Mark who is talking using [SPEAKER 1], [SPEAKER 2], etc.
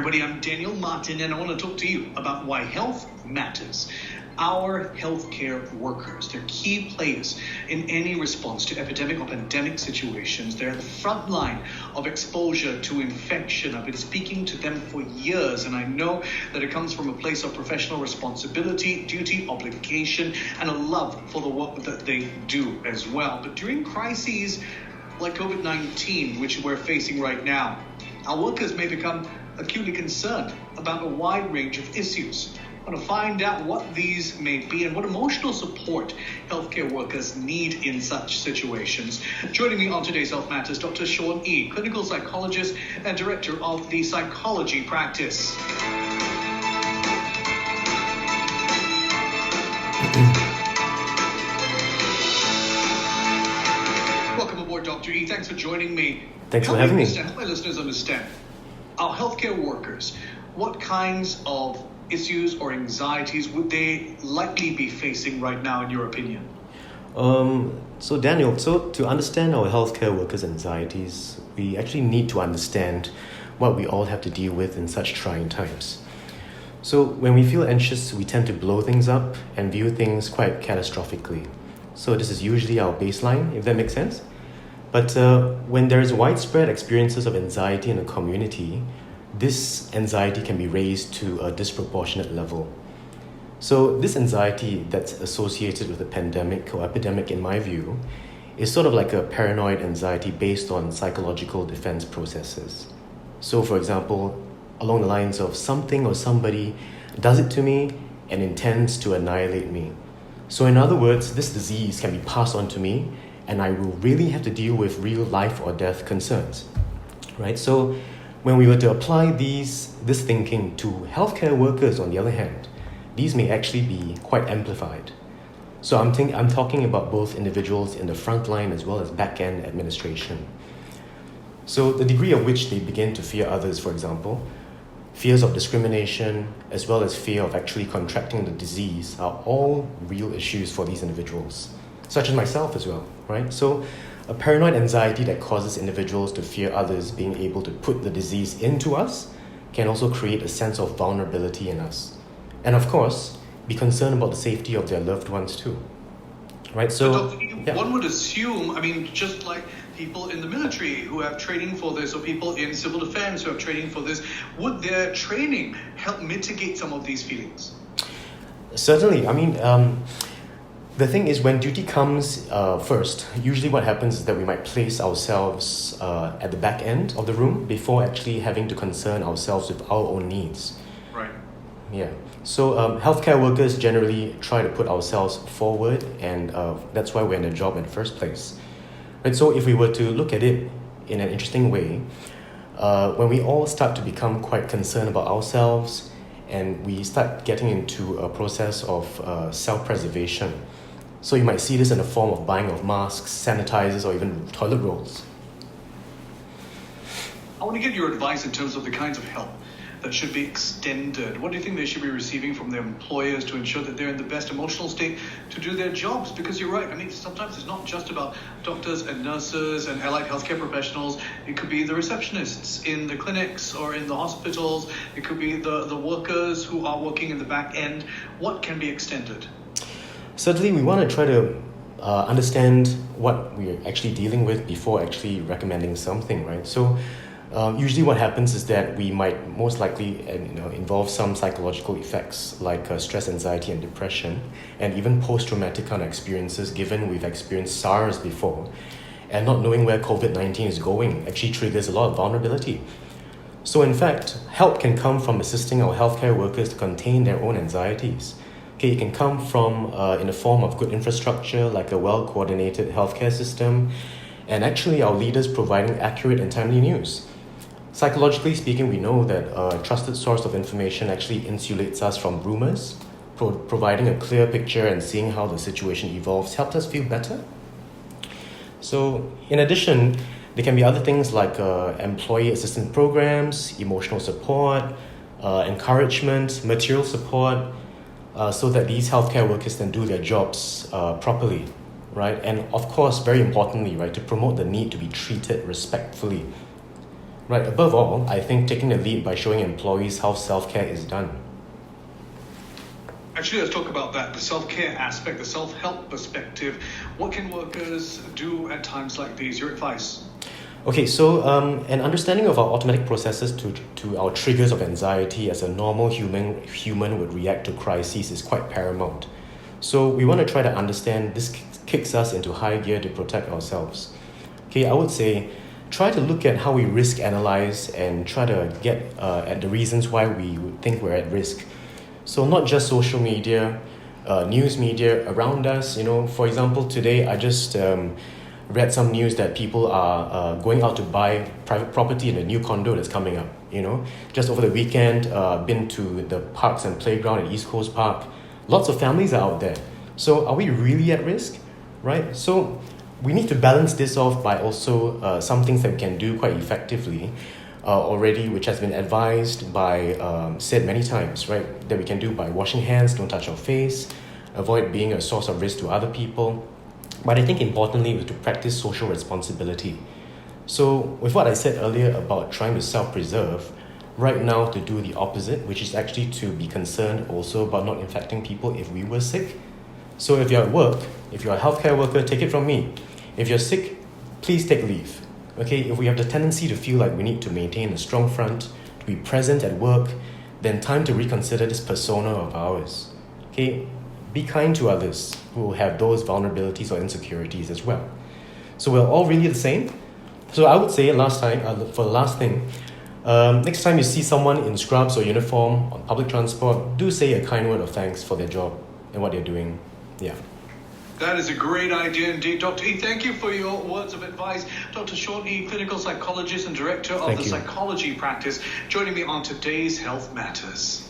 [SPEAKER 1] everybody. I'm Daniel Martin, and I want to talk to you about why health matters. Our healthcare workers, they're key players in any response to epidemic or pandemic situations. They're at the front line of exposure to infection. I've been speaking to them for years, and I know that it comes from a place of professional responsibility, duty, obligation, and a love for the work that they do as well. But during crises like COVID-19, which we're facing right now, our workers may become acutely concerned about a wide range of issues. I want to find out what these may be and what emotional support healthcare workers need in such situations. Joining me on today's Health Matters, Dr. Shawn Ee, clinical psychologist and director of the psychology practice. Welcome aboard, Dr. Ee. Thanks for joining me.
[SPEAKER 2] Thanks for having me.
[SPEAKER 1] Help my listeners understand. Our healthcare workers, what kinds of issues or anxieties would they likely be facing right now, in your opinion?
[SPEAKER 2] So Daniel, to understand our healthcare workers' anxieties, we actually need to understand what we all have to deal with in such trying times. So when we feel anxious, we tend to blow things up and view things quite catastrophically. So this is usually our baseline, if that makes sense. But when there is widespread experiences of anxiety in a community, this anxiety can be raised to a disproportionate level. So this anxiety that's associated with a pandemic or epidemic, in my view, is sort of like a paranoid anxiety based on psychological defense processes. So for example, along the lines of something or somebody does it to me and intends to annihilate me. So in other words, this disease can be passed on to me and I will really have to deal with real life or death concerns, right? So when we were to apply this thinking to healthcare workers, on the other hand, these may actually be quite amplified. So I'm talking about both individuals in the front line as well as back-end administration. So the degree of which they begin to fear others, for example, fears of discrimination, as well as fear of actually contracting the disease are all real issues for these individuals, such as myself as well, right? So a paranoid anxiety that causes individuals to fear others being able to put the disease into us can also create a sense of vulnerability in us. And of course, be concerned about the safety of their loved ones too. Right? So
[SPEAKER 1] one would assume, just like people in the military who have training for this, or people in civil defense who have training for this, would their training help mitigate some of these feelings?
[SPEAKER 2] Certainly. The thing is, when duty comes first, usually what happens is that we might place ourselves at the back end of the room before actually having to concern ourselves with our own needs.
[SPEAKER 1] Right.
[SPEAKER 2] Yeah. So healthcare workers generally try to put ourselves forward, and that's why we're in a job in the first place. Right. So if we were to look at it in an interesting way, when we all start to become quite concerned about ourselves, and we start getting into a process of self-preservation. So you might see this in the form of buying of masks, sanitizers, or even toilet rolls.
[SPEAKER 1] I want to get your advice in terms of the kinds of help that should be extended. What do you think they should be receiving from their employers to ensure that they're in the best emotional state to do their jobs? Because you're right, sometimes it's not just about doctors and nurses and allied healthcare professionals. It could be the receptionists in the clinics or in the hospitals. It could be the workers who are working in the back end. What can be extended?
[SPEAKER 2] Certainly, we want to try to understand what we're actually dealing with before actually recommending something, right? So usually what happens is that we might most likely involve some psychological effects like stress, anxiety, and depression, and even post-traumatic kind of experiences, given we've experienced SARS before. And not knowing where COVID-19 is going actually triggers a lot of vulnerability. So in fact, help can come from assisting our healthcare workers to contain their own anxieties. Okay, it can come from in the form of good infrastructure, like a well-coordinated healthcare system, and actually our leaders providing accurate and timely news. Psychologically speaking, we know that a trusted source of information actually insulates us from rumors. Providing a clear picture and seeing how the situation evolves helps us feel better. So in addition, there can be other things like employee assistance programs, emotional support, encouragement, material support, so that these healthcare workers can do their jobs properly, right? And of course, very importantly, right, to promote the need to be treated respectfully. Right, above all, I think taking the lead by showing employees how self-care is done.
[SPEAKER 1] Actually, let's talk about that, the self-care aspect, the self-help perspective. What can workers do at times like these? Your advice?
[SPEAKER 2] Okay, so an understanding of our automatic processes to our triggers of anxiety as a normal human would react to crises is quite paramount. So we want to try to understand this kicks us into high gear to protect ourselves. Okay, I would say try to look at how we risk analyze and try to get at the reasons why we would think we're at risk. So not just social media, news media around us. For example, today I just read some news that people are going out to buy private property in a new condo that's coming up. Just over the weekend, been to the parks and playground at East Coast Park. Lots of families are out there. So are we really at risk, right? So we need to balance this off by also some things that we can do quite effectively already, which has been advised by, said many times, right? That we can do by washing hands, don't touch our face, avoid being a source of risk to other people. But I think importantly is to practice social responsibility. So with what I said earlier about trying to self-preserve, right now to do the opposite, which is actually to be concerned also about not infecting people if we were sick. So if you're at work, if you're a healthcare worker, take it from me. If you're sick, please take leave. Okay, if we have the tendency to feel like we need to maintain a strong front, to be present at work, then time to reconsider this persona of ours. Okay, be kind to others who have those vulnerabilities or insecurities as well. So we're all really the same. So I would say for the last thing, next time you see someone in scrubs or uniform on public transport, do say a kind word of thanks for their job and what they're doing. Yeah.
[SPEAKER 1] That is a great idea indeed. Dr. Ee, thank you for your words of advice. Dr. Shawn Ee, clinical psychologist and director of the psychology practice, joining me on today's Health Matters.